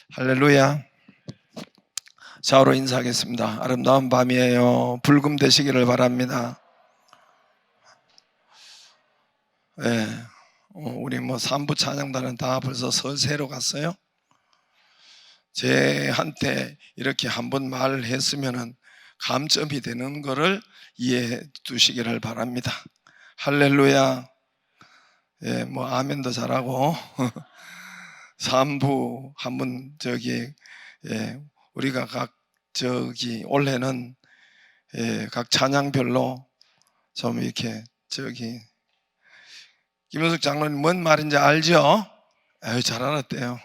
할렐루야. 좌우로 인사하겠습니다. 아름다운 밤이에요. 불금 되시기를 바랍니다. 네, 우리 3부 찬양단은 다 벌써 서세로 갔어요. 제한테 이렇게 한번 말을 했으면은 감점이 되는 거를 이해해 두시기를 바랍니다. 할렐루야. 예, 아멘도 잘하고 3부 한번 우리가 올해는 각 찬양별로 좀 이렇게 김효석 장로님 뭔 말인지 알죠? 잘 알았대요.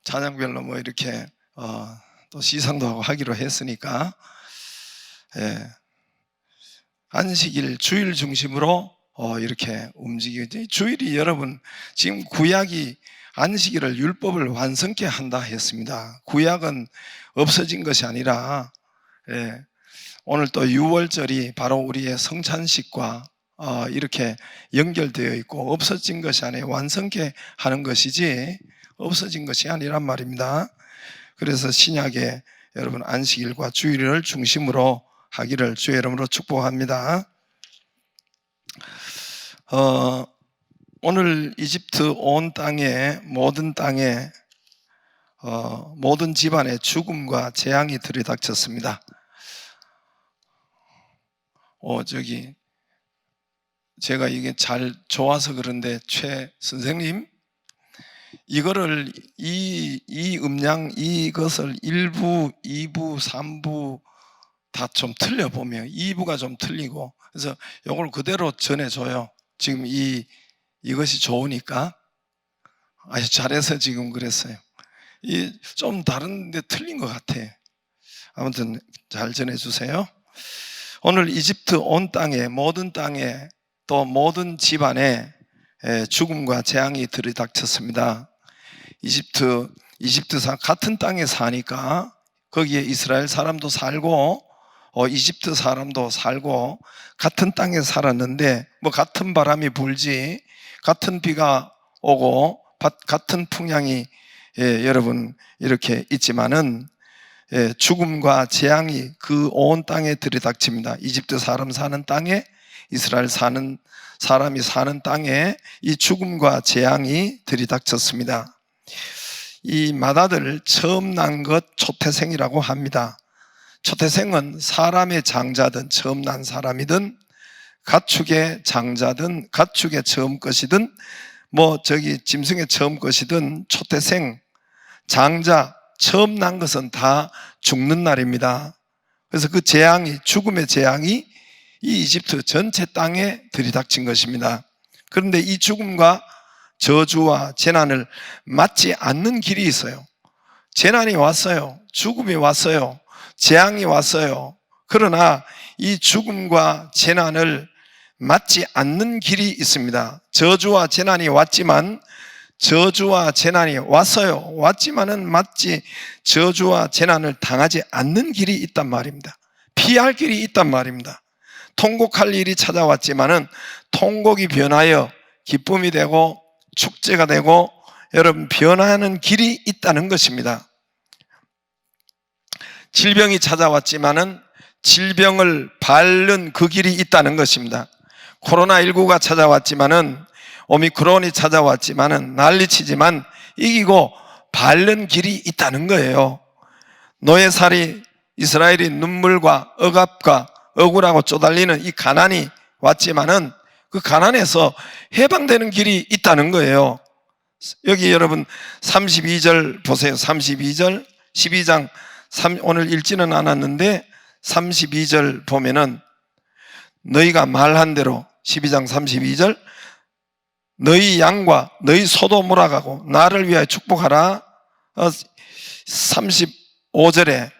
찬양별로 이렇게 또 시상도 하고 하기로 했으니까 안식일 주일 중심으로 이렇게 움직이지. 주일이 여러분 지금 구약이 안식일을 율법을 완성케 한다 했습니다. 구약은 없어진 것이 아니라 오늘 또 유월절이 바로 우리의 성찬식과 이렇게 연결되어 있고 없어진 것이 아니라 완성케 하는 것이지 없어진 것이 아니란 말입니다. 그래서 신약에 여러분 안식일과 주일을 중심으로 하기를 주의 이름으로 축복합니다. 오늘 이집트 온 땅에 모든 집안에 죽음과 재앙이 들이닥쳤습니다. 제가 이게 잘 좋아서 그런데 최 선생님 이거를 이 음량 이것을 1부, 2부, 3부 다 좀 틀려보면 2부가 좀 틀리고 그래서 이걸 그대로 전해줘요. 지금 이것이 좋으니까 아주 잘해서 지금 그랬어요. 좀 다른데 틀린 것 같아. 아무튼 잘 전해주세요. 오늘 이집트 온 땅에 모든 땅에 또 모든 집안에 죽음과 재앙이 들이닥쳤습니다. 이집트 같은 땅에 사니까 거기에 이스라엘 사람도 살고 이집트 사람도 살고 같은 땅에 살았는데 같은 바람이 불지 같은 비가 오고 같은 풍향이 여러분 이렇게 있지만은 죽음과 재앙이 그 온 땅에 들이닥칩니다. 이집트 사람 사는 땅에 이스라엘 사람이 사는 땅에 이 죽음과 재앙이 들이닥쳤습니다. 이 맏아들 처음 난 것 초태생이라고 합니다. 초태생은 사람의 장자든 처음 난 사람이든 가축의 장자든 가축의 처음 것이든 짐승의 처음 것이든 초태생 장자 처음 난 것은 다 죽는 날입니다. 그래서 그 죽음의 재앙이 이 이집트 전체 땅에 들이닥친 것입니다. 그런데 이 죽음과 저주와 재난을 맞지 않는 길이 있어요. 재난이 왔어요. 죽음이 왔어요. 재앙이 왔어요. 그러나 이 죽음과 재난을 맞지 않는 길이 있습니다. 저주와 재난이 왔지만 저주와 재난이 왔지만은 저주와 재난을 당하지 않는 길이 있단 말입니다. 피할 길이 있단 말입니다. 통곡할 일이 찾아왔지만은 통곡이 변하여 기쁨이 되고 축제가 되고 여러분 변화하는 길이 있다는 것입니다. 질병이 찾아왔지만은 질병을 밟는 그 길이 있다는 것입니다. 코로나19가 찾아왔지만은 오미크론이 찾아왔지만은 난리치지만 이기고 밟는 길이 있다는 거예요. 노예살이 이스라엘이 눈물과 억압과 억울하고 쪼달리는 이 가난이 왔지만은 그 가난에서 해방되는 길이 있다는 거예요. 여기 여러분 32절 보세요. 32절 12장 오늘 읽지는 않았는데 32절 보면은 너희가 말한 대로 12장 32절 너희 양과 너희 소도 몰아가고 나를 위하여 축복하라. 35절에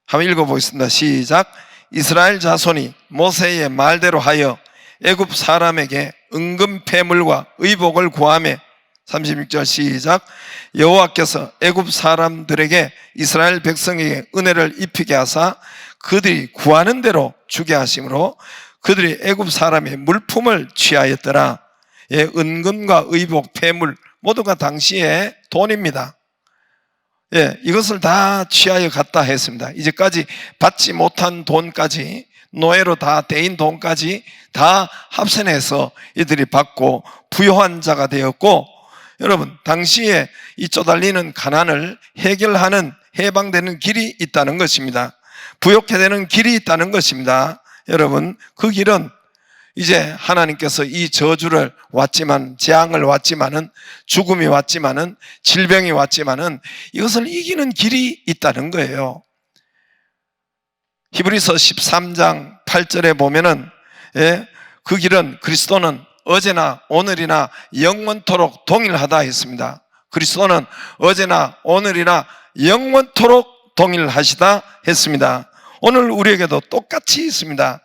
한번 읽어보겠습니다. 시작. 이스라엘 자손이 모세의 말대로 하여 애굽 사람에게 은금 패물과 의복을 구하매 36절 시작. 여호와께서 애굽 사람들에게 이스라엘 백성에게 은혜를 입히게 하사 그들이 구하는 대로 주게 하심으로 그들이 애굽 사람의 물품을 취하였더라. 은금과 의복, 패물 모두가 당시의 돈입니다. 이것을 다 취하여 갔다 했습니다. 이제까지 받지 못한 돈까지, 노예로 다 대인 돈까지 다 합산해서 이들이 받고 부요한 자가 되었고, 여러분, 당시에 이 쪼달리는 가난을 해결하는, 해방되는 길이 있다는 것입니다. 부욕해 되는 길이 있다는 것입니다. 여러분, 그 길은 이제 하나님께서 이 저주를 왔지만, 재앙을 왔지만은, 죽음이 왔지만은, 질병이 왔지만은 이것을 이기는 길이 있다는 거예요. 히브리서 13장 8절에 보면은 그 길은, 그리스도는 어제나 오늘이나 영원토록 동일하다 했습니다. 그리스도는 어제나 오늘이나 영원토록 동일하시다 했습니다. 오늘 우리에게도 똑같이 있습니다.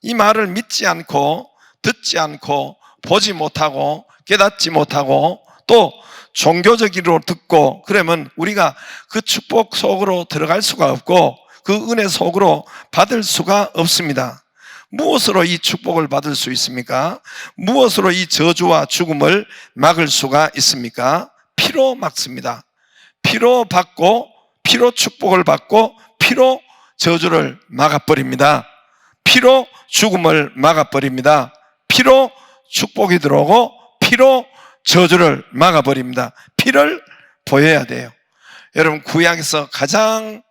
이 말을 믿지 않고, 듣지 않고, 보지 못하고, 깨닫지 못하고, 또 종교적으로 듣고, 그러면 우리가 그 축복 속으로 들어갈 수가 없고 그 은혜 속으로 받을 수가 없습니다. 무엇으로 이 축복을 받을 수 있습니까? 무엇으로 이 저주와 죽음을 막을 수가 있습니까? 피로 막습니다. 피로 받고, 피로 축복을 받고, 피로 저주를 막아버립니다. 피로 죽음을 막아버립니다. 피로 축복이 들어오고 피로 저주를 막아버립니다. 피를 보여야 돼요. 여러분, 구약에서 가장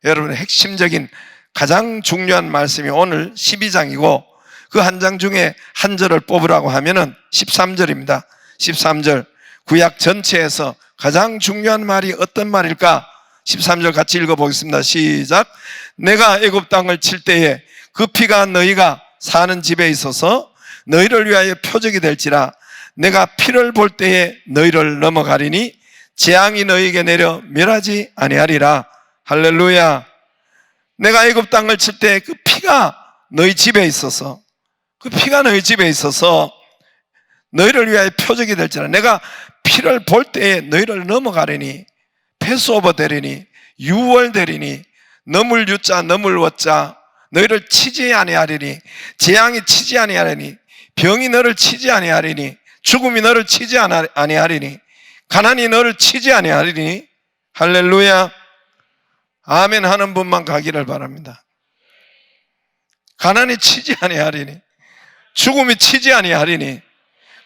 여러분의 핵심적인, 가장 중요한 말씀이 오늘 12장이고, 그 한 장 중에 한 절을 뽑으라고 하면은 13절입니다. 13절, 구약 전체에서 가장 중요한 말이 어떤 말일까? 13절 같이 읽어보겠습니다. 시작. 내가 애굽 땅을 칠 때에 그 피가 너희가 사는 집에 있어서 너희를 위하여 표적이 될지라. 내가 피를 볼 때에 너희를 넘어가리니 재앙이 너희에게 내려 멸하지 아니하리라. 할렐루야. 내가 애굽 땅을 칠 때 그 피가 너희 집에 있어서, 그 피가 너희 집에 있어서 너희를 위하여 표적이 될지라. 내가 피를 볼 때에 너희를 넘어가리니, 패스오버 되리니, 유월되리니, 넘을 유자 넘을 워자, 너희를 치지 아니하리니, 재앙이 치지 아니하리니, 병이 너를 치지 아니하리니, 죽음이 너를 치지 아니하리니, 가난이 너를 치지 아니하리니. 할렐루야. 아멘 하는 분만 가기를 바랍니다. 가난이 치지 아니하리니, 죽음이 치지 아니하리니,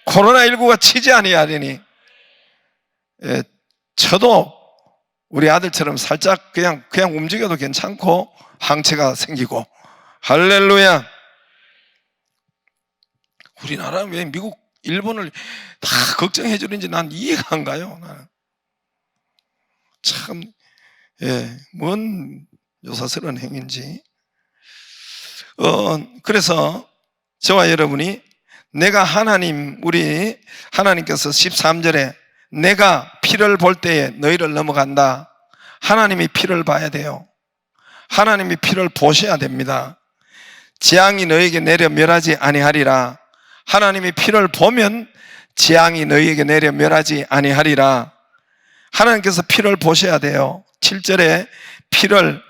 코로나19가 치지 아니하리니. 저도 우리 아들처럼 살짝 그냥 움직여도 괜찮고 항체가 생기고. 할렐루야. 우리나라는 왜 미국, 일본을 다 걱정해 주는지 난 이해가 안 가요. 참, 뭔 요사스러운 행위인지. 그래서 저와 여러분이, 내가 우리 하나님께서 13절에 내가 피를 볼 때에 너희를 넘어간다. 하나님이 피를 봐야 돼요. 하나님이 피를 보셔야 됩니다. 재앙이 너희에게 내려 멸하지 아니하리라. 하나님이 피를 보면 재앙이 너희에게 내려 멸하지 아니하리라. 하나님께서 피를 보셔야 돼요. 7절에 피를,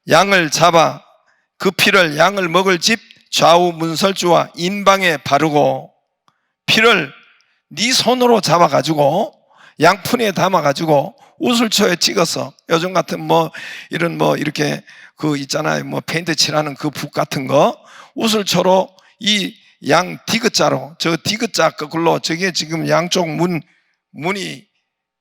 양을 잡아 그 피를 양을 먹을 집 좌우 문설주와 인방에 바르고, 피를 네 손으로 잡아가지고 양푼에 담아가지고 우슬초에 찍어서, 요즘 같은 이런 이렇게 있잖아요. 페인트 칠하는 그 붓 같은 거, 우슬초로 이 양 디귿자로, 저 디귿자 그걸로, 저게 지금 양쪽 문이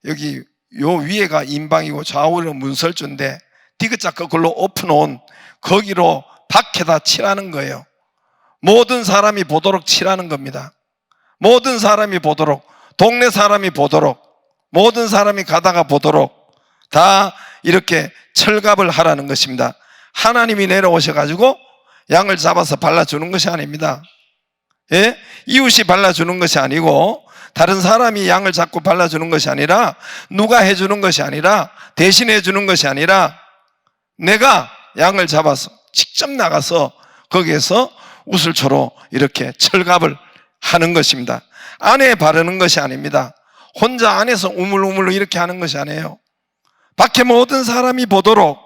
여기 요 위에가 인방이고 좌우는 문설주인데, 디귿자 그걸로 엎어놓은 거기로 밖에다 칠하는 거예요. 모든 사람이 보도록 칠하는 겁니다. 모든 사람이 보도록, 동네 사람이 보도록, 모든 사람이 가다가 보도록 다 이렇게 철갑을 하라는 것입니다. 하나님이 내려오셔가지고 양을 잡아서 발라주는 것이 아닙니다. 이웃이 발라주는 것이 아니고, 다른 사람이 양을 잡고 발라주는 것이 아니라, 누가 해주는 것이 아니라, 대신해 주는 것이 아니라, 내가 양을 잡아서 직접 나가서 거기에서 우슬초로 이렇게 철갑을 하는 것입니다. 안에 바르는 것이 아닙니다. 혼자 안에서 우물우물 이렇게 하는 것이 아니에요. 밖에 모든 사람이 보도록,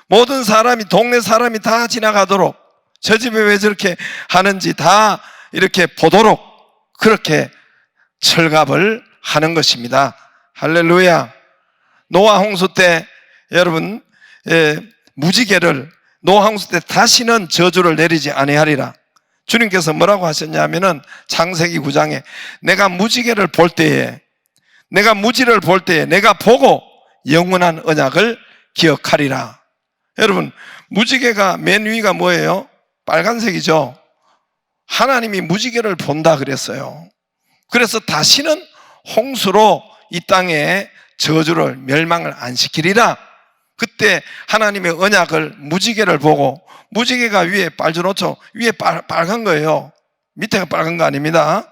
모든 사람이, 동네 사람이 다 지나가도록, 저 집에 왜 저렇게 하는지 다 이렇게 보도록 그렇게 철갑을 하는 것입니다. 할렐루야. 노아 홍수 때 여러분, 무지개를 노항수 때 다시는 저주를 내리지 아니하리라. 주님께서 뭐라고 하셨냐면은 창세기 9장에 내가 무지개를 볼 때에, 내가 무지를 볼 때에 내가 보고 영원한 언약을 기억하리라. 여러분, 무지개가 맨 위가 뭐예요? 빨간색이죠. 하나님이 무지개를 본다 그랬어요. 그래서 다시는 홍수로 이 땅에 저주를 멸망을 안 시키리라. 그때 하나님의 언약을 무지개를 보고, 무지개가 위에 빨주노초 위에 빨간 거예요. 밑에가 빨간 거 아닙니다.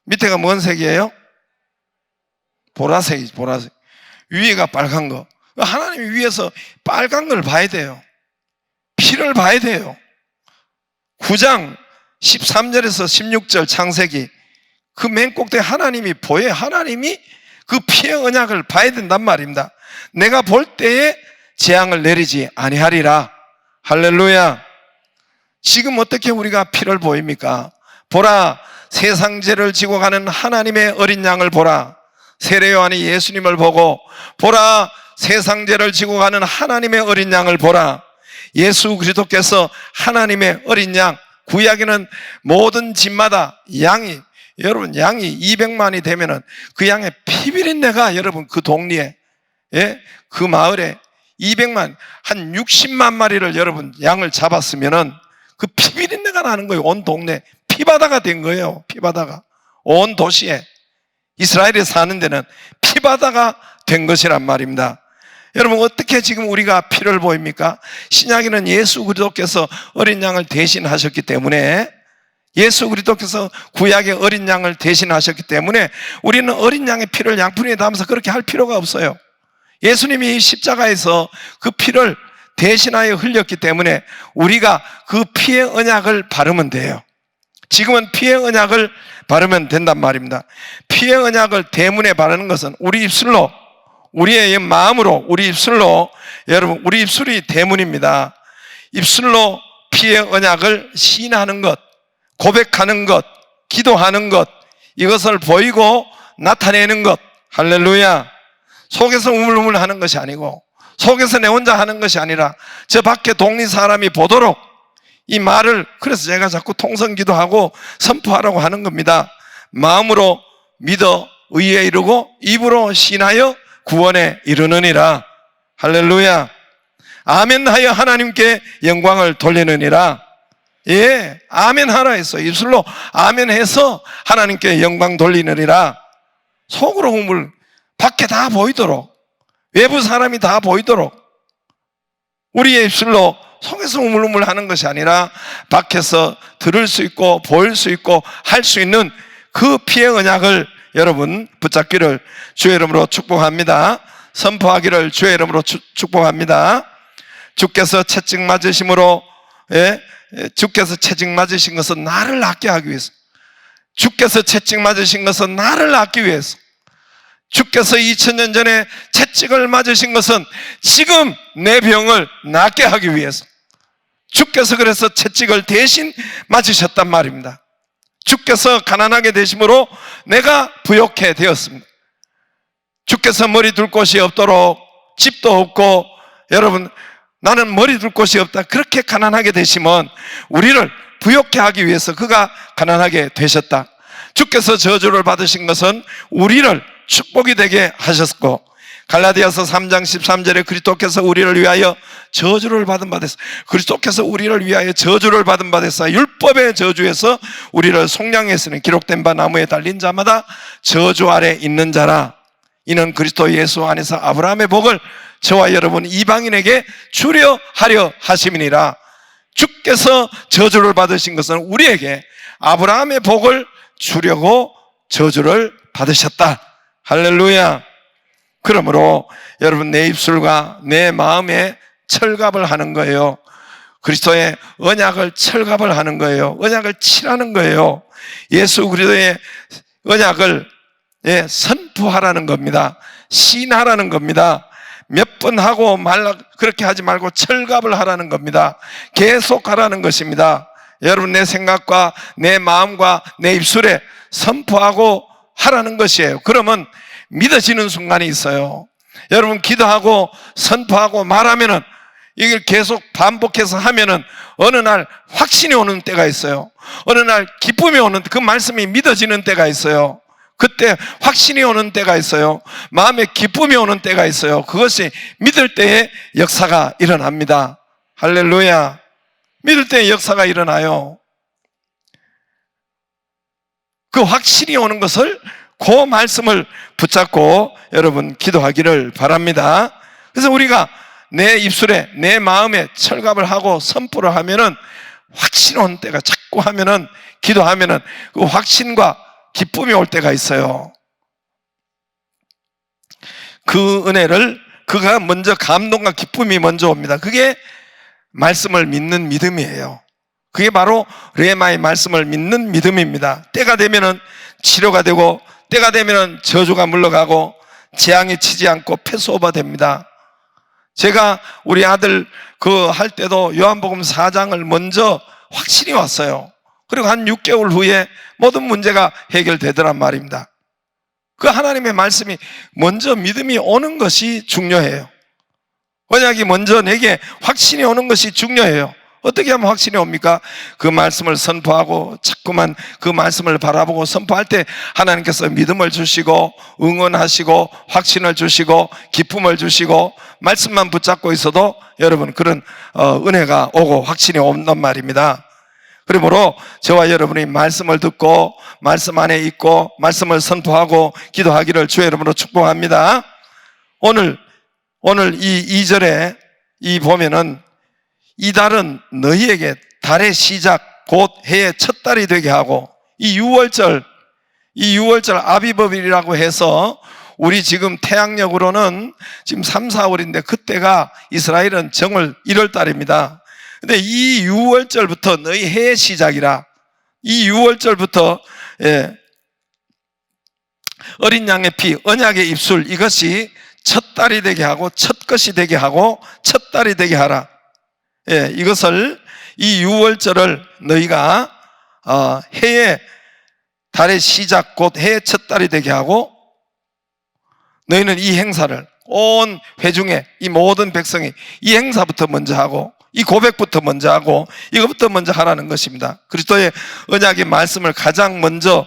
밑에가 뭔 색이에요? 보라색이지, 보라색. 위에가 빨간 거. 하나님이 위에서 빨간 걸 봐야 돼요. 피를 봐야 돼요. 9장 13절에서 16절 창세기, 그 맨 꼭대기 하나님이 보여요. 하나님이 그 피의 언약을 봐야 된단 말입니다. 내가 볼 때에 재앙을 내리지 아니하리라. 할렐루야. 지금 어떻게 우리가 피를 보입니까? 보라, 세상 죄를 지고 가는 하나님의 어린 양을 보라. 세례 요한이 예수님을 보고, 보라, 세상 죄를 지고 가는 하나님의 어린 양을 보라. 예수 그리스도께서 하나님의 어린 양, 구약에는 모든 집마다 양이, 여러분, 양이 200만이 되면은 그 양의 피비린내가, 여러분, 그 동리에, 그 마을에 200만, 한 60만 마리를 여러분 양을 잡았으면은 그 피비린내가 나는 거예요. 온 동네 피바다가 된 거예요. 피바다가 온 도시에, 이스라엘에 사는 데는 피바다가 된 것이란 말입니다. 여러분, 어떻게 지금 우리가 피를 보입니까? 신약에는 예수 그리스도께서 어린 양을 대신하셨기 때문에, 예수 그리스도께서 구약의 어린 양을 대신하셨기 때문에 우리는 어린 양의 피를 양푼에 담아서 그렇게 할 필요가 없어요. 예수님이 십자가에서 그 피를 대신하여 흘렸기 때문에 우리가 그 피의 언약을 바르면 돼요. 지금은 피의 언약을 바르면 된단 말입니다. 피의 언약을 대문에 바르는 것은 우리 입술로, 우리의 마음으로, 우리 입술로, 여러분, 우리 입술이 대문입니다. 입술로 피의 언약을 시인하는 것, 고백하는 것, 기도하는 것, 이것을 보이고 나타내는 것. 할렐루야. 속에서 우물우물 하는 것이 아니고, 속에서 내 혼자 하는 것이 아니라 저 밖에 동리 사람이 보도록 이 말을, 그래서 제가 자꾸 통성기도하고 선포하라고 하는 겁니다. 마음으로 믿어 의에 이르고 입으로 신하여 구원에 이르느니라. 할렐루야. 아멘 하여 하나님께 영광을 돌리느니라. 예, 아멘 하라 했어. 입술로 아멘 해서 하나님께 영광 돌리느니라. 속으로 우물, 밖에 다 보이도록, 외부 사람이 다 보이도록 우리의 입술로, 속에서 우물우물 하는 것이 아니라 밖에서 들을 수 있고 보일 수 있고 할 수 있는 그 피의 언약을 여러분 붙잡기를 주의 이름으로 축복합니다. 선포하기를 주의 이름으로 축복합니다. 주께서 채찍 맞으심으로, 주께서 채찍 맞으신 것은 나를 낫게 하기 위해서, 주께서 채찍 맞으신 것은 나를 낫기 위해서, 주께서 2000년 전에 채찍을 맞으신 것은 지금 내 병을 낫게 하기 위해서, 주께서 그래서 채찍을 대신 맞으셨단 말입니다. 주께서 가난하게 되심으로 내가 부욕해 되었습니다. 주께서 머리 둘 곳이 없도록, 집도 없고, 여러분, 나는 머리 둘 곳이 없다, 그렇게 가난하게 되시면 우리를 부욕해 하기 위해서 그가 가난하게 되셨다. 주께서 저주를 받으신 것은 우리를 축복이 되게 하셨고, 갈라디아서 3장 13절에 그리스도께서 우리를 위하여 저주를 받은 바 됐어. 그리스도께서 우리를 위하여 저주를 받은 바 됐어. 율법의 저주에서 우리를 속량했으니 기록된 바 나무에 달린 자마다 저주 아래 있는 자라. 이는 그리스도 예수 안에서 아브라함의 복을 저와 여러분 이방인에게 주려 하려 하심이니라. 주께서 저주를 받으신 것은 우리에게 아브라함의 복을 주려고 저주를 받으셨다. 할렐루야. 그러므로 여러분, 내 입술과 내 마음에 철갑을 하는 거예요. 그리스도의 언약을 철갑을 하는 거예요. 언약을 칠하는 거예요. 예수 그리스도의 언약을 선포하라는 겁니다. 시인하라는 겁니다. 몇 번 하고 말라 그렇게 하지 말고 철갑을 하라는 겁니다. 계속 하라는 것입니다. 여러분, 내 생각과 내 마음과 내 입술에 선포하고 하라는 것이에요. 그러면 믿어지는 순간이 있어요. 여러분 기도하고 선포하고 말하면은 이걸 계속 반복해서 하면은 어느 날 확신이 오는 때가 있어요. 어느 날 기쁨이 오는, 그 말씀이 믿어지는 때가 있어요. 그때 확신이 오는 때가 있어요. 마음에 기쁨이 오는 때가 있어요. 그것이 믿을 때의 역사가 일어납니다. 할렐루야. 믿을 때의 역사가 일어나요. 그 확신이 오는 것을, 그 말씀을 붙잡고 여러분 기도하기를 바랍니다. 그래서 우리가 내 입술에, 내 마음에 철갑을 하고 선포를 하면은, 확신 온 때가 자꾸 하면은, 기도하면은 그 확신과 기쁨이 올 때가 있어요. 그 은혜를, 그가 먼저 감동과 기쁨이 먼저 옵니다. 그게 말씀을 믿는 믿음이에요. 그게 바로 레마의 말씀을 믿는 믿음입니다. 때가 되면은 치료가 되고, 때가 되면은 저주가 물러가고, 재앙이 치지 않고 패스오버 됩니다. 제가 우리 아들 할 때도 요한복음 4장을 먼저 확신이 왔어요. 그리고 한 6개월 후에 모든 문제가 해결되더란 말입니다. 그 하나님의 말씀이 먼저 믿음이 오는 것이 중요해요. 언약이 먼저 내게 확신이 오는 것이 중요해요. 어떻게 하면 확신이 옵니까? 그 말씀을 선포하고 자꾸만 그 말씀을 바라보고 선포할 때 하나님께서 믿음을 주시고 응원하시고 확신을 주시고 기쁨을 주시고, 말씀만 붙잡고 있어도 여러분 그런 은혜가 오고 확신이 온단 말입니다. 그러므로 저와 여러분이 말씀을 듣고 말씀 안에 있고 말씀을 선포하고 기도하기를 주의 이름으로 축복합니다. 오늘 이 2절에 보면은, 이 달은 너희에게 달의 시작 곧 해의 첫 달이 되게 하고, 이 6월절 아비법일이라고 해서 우리 지금 태양력으로는 지금 3, 4월인데 그때가 이스라엘은 정월 1월 달입니다. 근데 이 6월절부터 너희 해의 시작이라, 이 6월절부터 어린 양의 피, 언약의 입술, 이것이 첫 달이 되게 하고 첫 것이 되게 하고 첫 달이 되게 하라. 이것을, 이 6월절을 너희가 해의 달의 시작 곧 해의 첫 달이 되게 하고, 너희는 이 행사를 온 회중의 이 모든 백성이 이 행사부터 먼저 하고, 이 고백부터 먼저 하고, 이것부터 먼저 하라는 것입니다. 그리스도의 언약의 말씀을 가장 먼저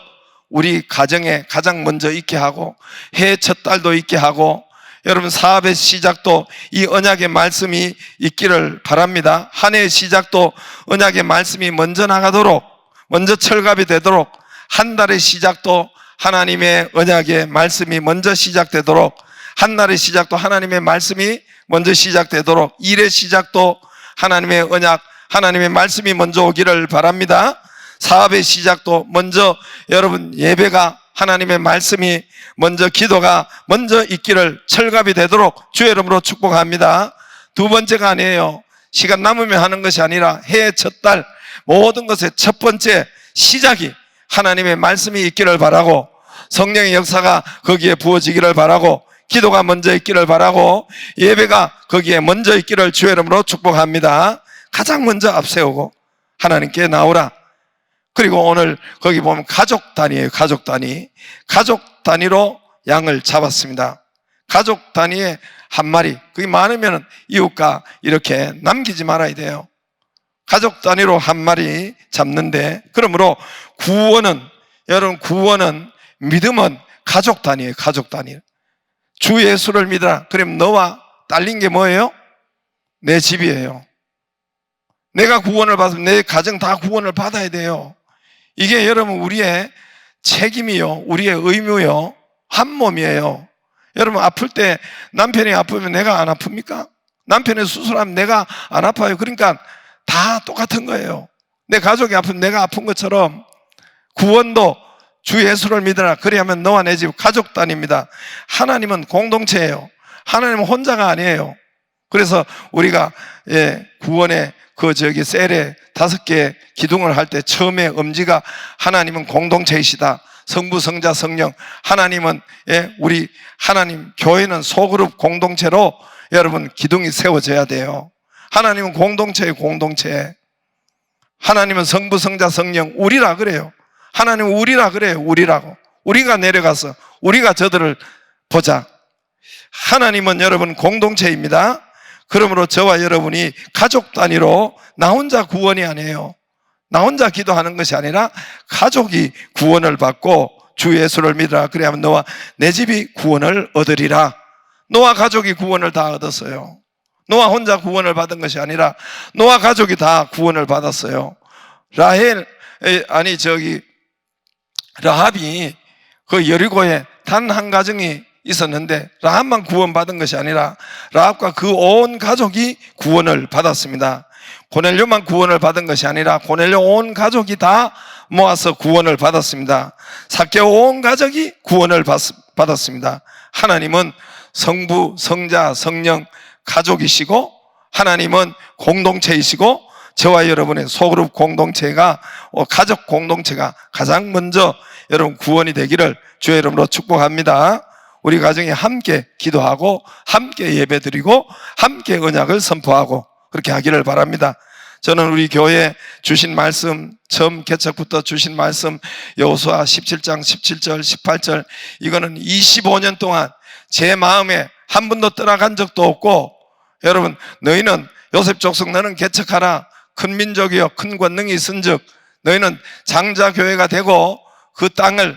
우리 가정에 가장 먼저 있게 하고, 해의 첫 달도 있게 하고, 여러분 사업의 시작도 이 언약의 말씀이 있기를 바랍니다. 한 해의 시작도 언약의 말씀이 먼저 나가도록, 먼저 철갑이 되도록, 한 달의 시작도 하나님의 언약의 말씀이 먼저 시작되도록, 한 날의 시작도 하나님의 말씀이 먼저 시작되도록, 일의 시작도 하나님의 언약, 하나님의 말씀이 먼저 오기를 바랍니다. 사업의 시작도 먼저 여러분 예배가 하나님의 말씀이 먼저, 기도가 먼저 있기를, 철갑이 되도록 주의 이름으로 축복합니다. 두 번째가 아니에요. 시간 남으면 하는 것이 아니라 해의 첫 달, 모든 것의 첫 번째 시작이 하나님의 말씀이 있기를 바라고, 성령의 역사가 거기에 부어지기를 바라고, 기도가 먼저 있기를 바라고, 예배가 거기에 먼저 있기를 주의 이름으로 축복합니다. 가장 먼저 앞세우고 하나님께 나오라. 그리고 오늘 거기 보면 가족 단위예요. 가족 단위로 양을 잡았습니다. 가족 단위에 한 마리, 그게 많으면 이웃과 이렇게 남기지 말아야 돼요. 가족 단위로 한 마리 잡는데, 그러므로 구원은 믿음은 가족 단위예요. 가족 단위. 주 예수를 믿어라. 그럼 너와 딸린 게 뭐예요? 내 집이에요. 내가 구원을 받으면 내 가정 다 구원을 받아야 돼요. 이게 여러분 우리의 책임이요, 우리의 의무요, 한 몸이에요. 여러분 아플 때 남편이 아프면 내가 안 아픕니까? 남편이 수술하면 내가 안 아파요. 그러니까 다 똑같은 거예요. 내 가족이 아프면 내가 아픈 것처럼 구원도 주 예수를 믿으라. 그리하면 너와 내 집 가족 단위입니다. 하나님은 공동체예요. 하나님은 혼자가 아니에요. 그래서 우리가 구원의 셀에 5개 기둥을 할 때 처음에 엄지가 하나님은 공동체이시다. 성부, 성자, 성령. 하나님은 우리 하나님 교회는 소그룹 공동체로 여러분 기둥이 세워져야 돼요. 하나님은 공동체예요. 공동체. 하나님은 성부, 성자, 성령 우리라 그래요. 하나님은 우리라 그래요. 우리라고. 우리가 내려가서 우리가 저들을 보자. 하나님은 여러분 공동체입니다. 그러므로 저와 여러분이 가족 단위로 나 혼자 구원이 아니에요. 나 혼자 기도하는 것이 아니라 가족이 구원을 받고 주 예수를 믿으라. 그래야만 너와 내 집이 구원을 얻으리라. 너와 가족이 구원을 다 얻었어요. 너와 혼자 구원을 받은 것이 아니라 너와 가족이 다 구원을 받았어요. 라합이 그 여리고에 단 한 가정이 있었는데 라합만 구원받은 것이 아니라 라합과 그 온 가족이 구원을 받았습니다. 고넬료만 구원을 받은 것이 아니라 고넬료 온 가족이 다 모아서 구원을 받았습니다. 삭개오 온 가족이 구원을 받았습니다. 하나님은 성부, 성자, 성령 가족이시고 하나님은 공동체이시고 저와 여러분의 소그룹 공동체가 가족 공동체가 가장 먼저 여러분 구원이 되기를 주의 이름으로 축복합니다. 우리 가정이 함께 기도하고 함께 예배드리고 함께 언약을 선포하고 그렇게 하기를 바랍니다. 저는 우리 교회 주신 말씀, 처음 개척부터 주신 말씀 여호수아 17장 17절 18절 이거는 25년 동안 제 마음에 한 번도 떠나간 적도 없고, 여러분 너희는 요셉 족속 너는 개척하라. 큰 민족이여 큰 권능이 있은즉 너희는 장자교회가 되고 그 땅을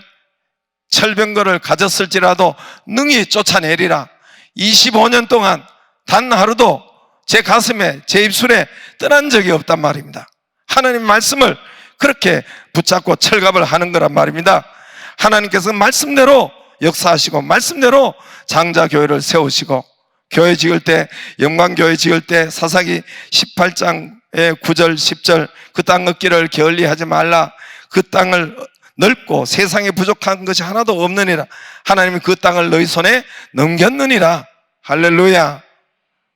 철병거를 가졌을지라도 능히 쫓아내리라. 25년 동안 단 하루도 제 가슴에 제 입술에 떠난 적이 없단 말입니다. 하나님 말씀을 그렇게 붙잡고 철갑을 하는 거란 말입니다. 하나님께서 말씀대로 역사하시고 말씀대로 장자교회를 세우시고 교회 지을 때 영광교회 지을 때 사사기 18장의 9절 10절 그 땅 얻기를 게을리하지 말라. 그 땅을 넓고 세상에 부족한 것이 하나도 없느니라. 하나님이 그 땅을 너희 손에 넘겼느니라. 할렐루야.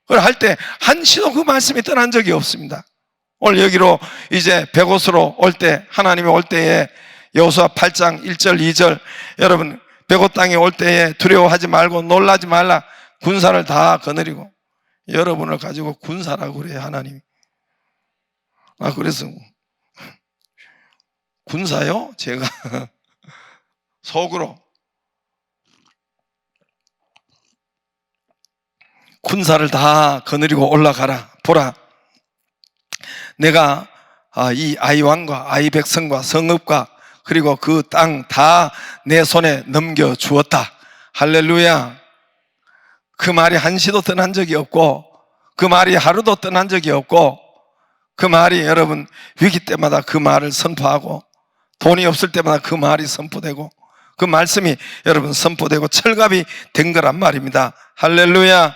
그걸 할 때 한시도 그 말씀이 떠난 적이 없습니다. 오늘 여기로 이제 백옷으로 올 때, 하나님이 올 때에 여호수아 8장 1절 2절 여러분 백옷 땅에 올 때에 두려워하지 말고 놀라지 말라. 군사를 다 거느리고. 여러분을 가지고 군사라고 그래요 하나님이. 그래서 군사요? 제가 속으로 군사를 다 거느리고 올라가라. 보라, 내가 이 아이 왕과 아이 백성과 성읍과 그리고 그 땅 다 내 손에 넘겨주었다. 할렐루야. 그 말이 한시도 떠난 적이 없고 그 말이 하루도 떠난 적이 없고 그 말이 여러분 위기 때마다 그 말을 선포하고 돈이 없을 때마다 그 말이 선포되고 그 말씀이 여러분 선포되고 철갑이 된 거란 말입니다. 할렐루야.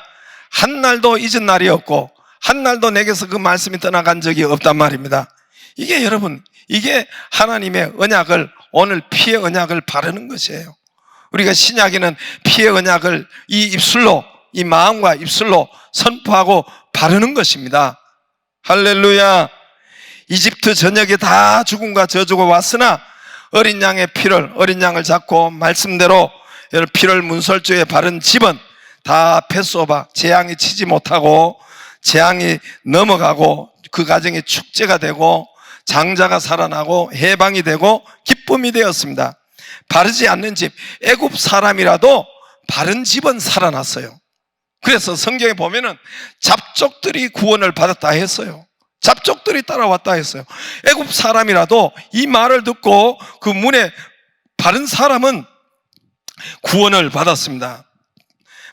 한 날도 잊은 날이 없고 한 날도 내게서 그 말씀이 떠나간 적이 없단 말입니다. 이게 여러분 이게 하나님의 언약을 오늘 피의 언약을 바르는 것이에요. 우리가 신약에는 피의 언약을 이 입술로 이 마음과 입술로 선포하고 바르는 것입니다. 할렐루야. 이집트 전역에 다 죽음과 저주가 왔으나 어린 양의 피를 어린 양을 잡고 말씀대로 피를 문설주에 바른 집은 다 패소바 재앙이 치지 못하고 재앙이 넘어가고 그 가정이 축제가 되고 장자가 살아나고 해방이 되고 기쁨이 되었습니다. 바르지 않는 집, 애굽 사람이라도 바른 집은 살아났어요. 그래서 성경에 보면은 잡족들이 구원을 받았다 했어요. 잡족들이 따라왔다 했어요. 애굽 사람이라도 이 말을 듣고 그 문에 바른 사람은 구원을 받았습니다.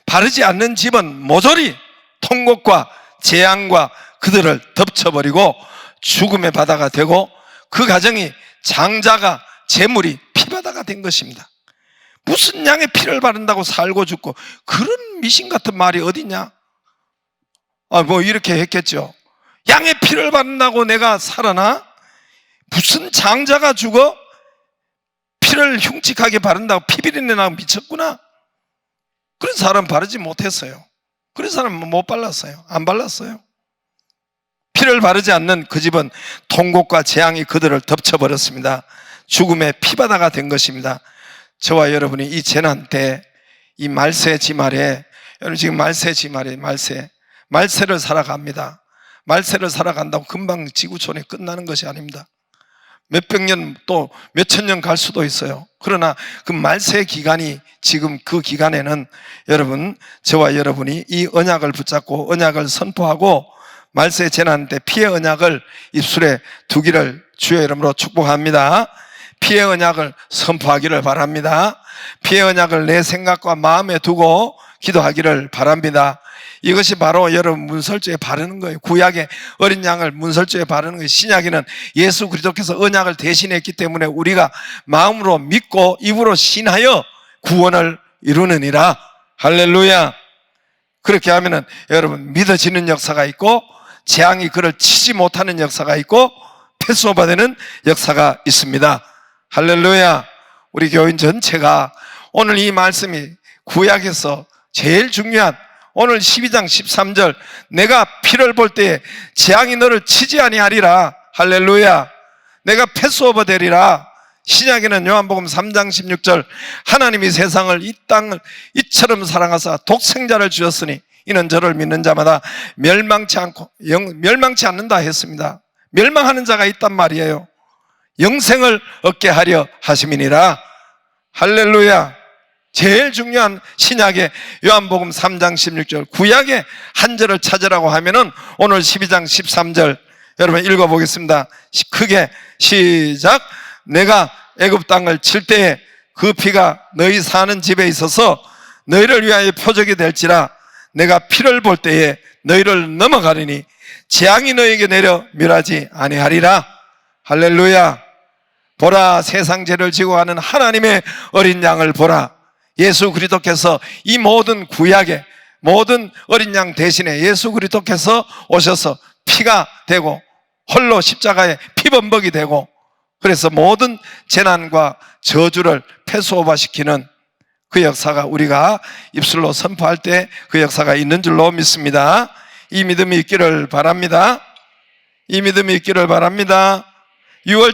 바르지 않는 집은 모조리 통곡과 재앙과 그들을 덮쳐버리고 죽음의 바다가 되고 그 가정이 장자가 재물이 피바다가 된 것입니다. 무슨 양의 피를 바른다고 살고 죽고 그런 미신 같은 말이 어디냐? 이렇게 했겠죠. 양의 피를 바른다고 내가 살아나? 무슨 장자가 죽어? 피를 흉측하게 바른다고 피비린내 나고 미쳤구나? 그런 사람 바르지 못했어요. 그런 사람 못 발랐어요. 안 발랐어요. 피를 바르지 않는 그 집은 통곡과 재앙이 그들을 덮쳐버렸습니다. 죽음의 피바다가 된 것입니다. 저와 여러분이 이 재난 때 이 말세 지말에 여러분 지금 말세 지말에 말세를 살아갑니다. 말세를 살아간다고 금방 지구촌이 끝나는 것이 아닙니다. 몇백 년 또 몇천 년 갈 수도 있어요. 그러나 그 말세 기간이 지금 그 기간에는 여러분, 저와 여러분이 이 언약을 붙잡고 언약을 선포하고 말세 재난 때 피의 언약을 입술에 두기를 주의 이름으로 축복합니다. 피의 언약을 선포하기를 바랍니다. 피의 언약을 내 생각과 마음에 두고 기도하기를 바랍니다. 이것이 바로 여러분 문설주에 바르는 거예요. 구약의 어린 양을 문설주에 바르는 거예요. 신약에는 예수 그리스도께서 언약을 대신했기 때문에 우리가 마음으로 믿고 입으로 신하여 구원을 이루느니라. 할렐루야. 그렇게 하면은 여러분 믿어지는 역사가 있고 재앙이 그를 치지 못하는 역사가 있고 패스오버되는 역사가 있습니다. 할렐루야. 우리 교인 전체가 오늘 이 말씀이 구약에서 제일 중요한 오늘 12장 13절 내가 피를 볼 때에 재앙이 너를 치지 아니하리라. 할렐루야. 내가 패스오버 되리라. 신약에는 요한복음 3장 16절 하나님이 세상을 이 땅을 이처럼 사랑하사 독생자를 주셨으니 이는 저를 믿는 자마다 멸망치 않는다 했습니다. 멸망하는 자가 있단 말이에요. 영생을 얻게 하려 하심이니라. 할렐루야. 제일 중요한 신약의 요한복음 3장 16절 구약의 한 절을 찾으라고 하면은 오늘 12장 13절 여러분 읽어보겠습니다. 크게 시작. 내가 애굽 땅을 칠 때에 그 피가 너희 사는 집에 있어서 너희를 위하여 표적이 될지라. 내가 피를 볼 때에 너희를 넘어가리니 재앙이 너희에게 내려 멸하지 아니하리라. 할렐루야. 보라, 세상 죄를 지고 가는 하나님의 어린 양을 보라. 예수 그리스도께서 이 모든 구약의 모든 어린 양 대신에 예수 그리스도께서 오셔서 피가 되고 홀로 십자가에 피범벅이 되고 그래서 모든 재난과 저주를 패스오버시키는 그 역사가 우리가 입술로 선포할 때 그 역사가 있는 줄로 믿습니다. 이 믿음이 있기를 바랍니다. 이 믿음이 있기를 바랍니다. 6월